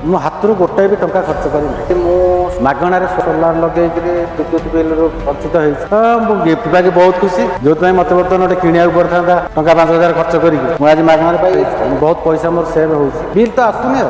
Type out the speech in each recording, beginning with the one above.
मो हाथ गोटाए भी टंका खर्च करी मागणार सोलार लगे विद्युत बिल वंचित हो गिफ्ट पाकि बहुत खुशी जो मत बर्तमान गोटे किणा पड़ता टंका 5,000 खर्च करी आज मागणार पाई बहुत पैसा मोर सेव हो बिल तो आसुनी आ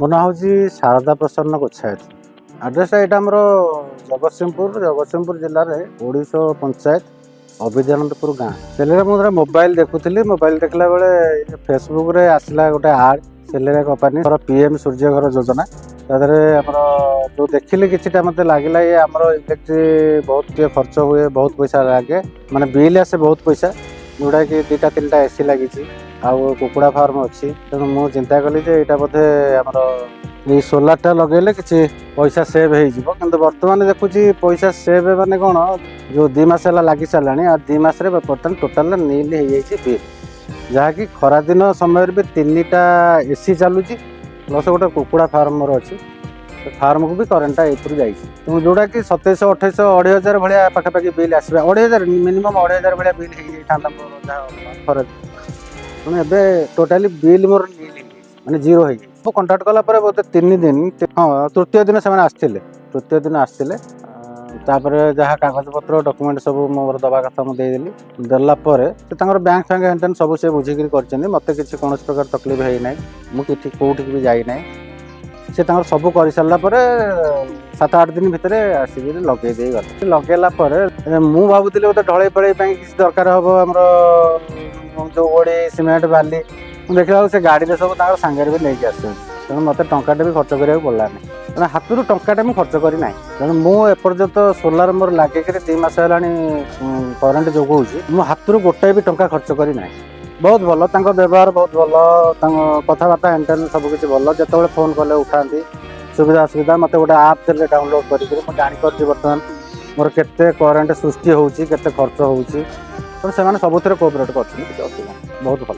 मो ना हूँ शारदा प्रसन्न गोच्छायत आड्रेस यहाँ आमर जगतसिंहपुर जिले में ओडिशा पंचायत अभिजानंदपुर गाँ से मुझे मोबाइल देखुली मोबाइल देखला बेले फेसबुक रे आसला गोटे आड सेलेरिया कंपानी पीएम सूर्य घर योजना तादरे आमर जो देखिली कि मत लगे ये आमर इलेक्ट्रिक बहुत खर्च हुए बहुत पैसा लगे माने बिल आसे बहुत पैसा जोड़ा कि 2-3टा एसी लगी आउ कुकुड़ा फार्म अच्छी तेणु मुझे चिंता कली यहाँ बोधे आमर ये सोलारटा लगेले किसी पैसा सेव हो बर्तमान देखुची पैसा सेव माने कौन जो 2 मास लगी सारे आ 2 मास बर्तमान टोटाल नील हो बिल जहाँकि खरा दिन समय भी 3टा एसी चलुची प्लस गोटे कुकुड़ा फार्म मोर अच्छी फार्म को भी करेन्टा ये जोड़ा कि 2700-2800 2,500 भाया पाखापाखि बिल आसवा 2,500 मिनिमम 2,500 भाया बिल हो तेणु ए टोटाली बिल मोर माने जीरो हो कंटाक्ट कलापर बोलते 3 दिन हाँ तृतीय दिन से आसते तृतीय दिन आसते जहाँ कागज पत्र डॉक्यूमेंट सब मोर दवा कथा मुझे देदेली देलापर से बैंक फैंक हेन सब से बुझिकी कर मत किसी कौन प्रकार तकलीफ है ना मुझे कौटी भी जाना से सब कर सारापर 7-8 दिन भितर आसिक लगे गले लगेला मुझे भावुली गोटे ढल पड़े किसी दरकार हम आम जो गोड़ी सीमेंट बाली देखा से गाड़ी में सब सांगे भी नहीं आस तेणु मत टाटे भी खर्च करा पड़ानी तेना हाथ टाटा मुझे खर्च करना तेणु मुपर्यंत सोलार मोर लगे 2 मास है करेन्ट जोगाऊँ मो हाथ गोटाए भी टंका खर्च करना बहुत भल व्यवहार बहुत भल कथबार्ता हेन सब किसी भल जो फोन कले उठा सुविधा असुविधा मत गोटे आप देते डाउनलोड करके जापर बर्तमान मोर केते करेन्ट सृष्टि होची केते खर्च होची तो से सबुथ कोअपरेट कर बहुत भल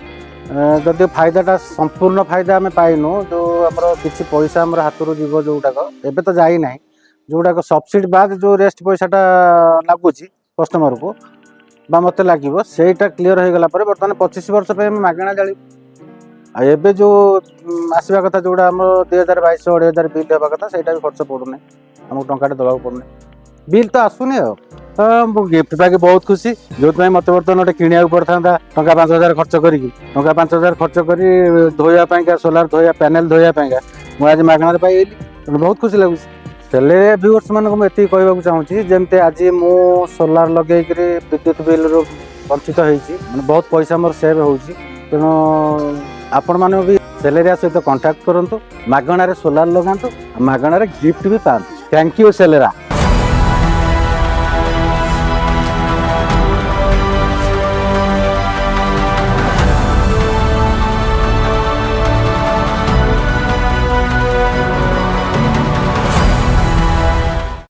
जदि फायदाटा संपूर्ण फायदा आम पाइनु जो आमर किसी पैसा आम हाथ जीव जोटाक एवं तो जाना जोटाक सब्सिडी बाद जो रेस्ट पैसाटा लगुच कस्टमर को बा मत लगे सेटा क्लीयर हो गला बर्तमान 25 वर्ष पे मागणा जाली एबे जो आसवा कथा जोड़ा आम 2,200-2,500 बिल हवा कथा से भी खर्च पड़ूना आमको टंकाटे दवा पड़ना बिल तो आसुनी गिफ्ट पाकि बहुत खुशी जो मत बर्तमान गोटे किणा पड़ता टंका 5,000 खर्च करी टंका 5,000 खर्च करी धोया सोलार धोया पैनल धोया मुझे आज मागणार पाई बहुत खुशी लगुच सेलेरिया व्यूअर्स मान मुझे कहूँ चाहूँगी जमती आज मु सोलार लगे विद्युत बिल वंचित होती बहुत पैसा मोर सेव हो तेणु आपण मैंने भी सेलेरिया सहित कांटेक्ट करूँ मागणार सोलार लगातु मागणार गिफ्ट भी पातु थैंक यू सेलेरा।